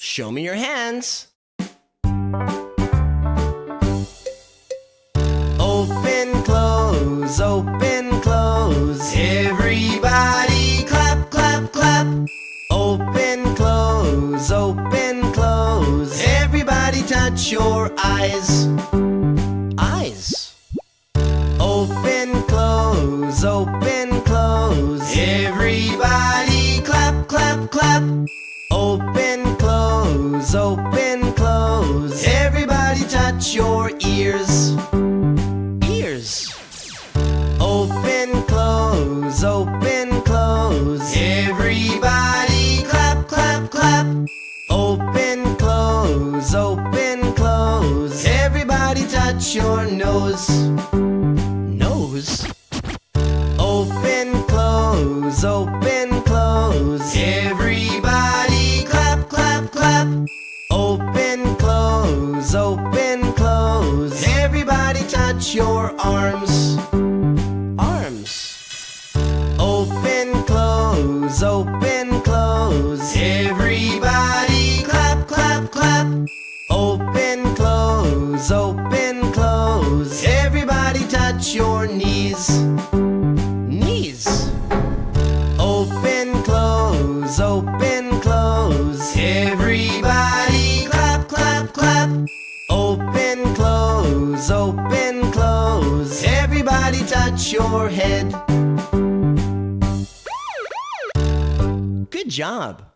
Show me your hands. Open, close, open, close. Everybody clap, clap, clap. Open, close, open, close. Everybody touch your eyes. Eyes. Open, close, open, close. Everybody clap, clap, clap. Open, close, open, close. Everybody touch your ears. Ears. Open, close, open, close. Everybody clap, clap, clap. Open, close, open, close. Everybody touch your nose. Nose. Open, close, open, close. Everybody clap, clap, clap. Open, close, open, close. Everybody touch your arms. Arms. Open, close, open, close. Everybody clap, clap, clap. Open, close, open, close. Everybody touch your knees. Knees. Open, close, open, close. Everybody clap, clap, clap. Open, close, open, close. Everybody touch your head. Good job.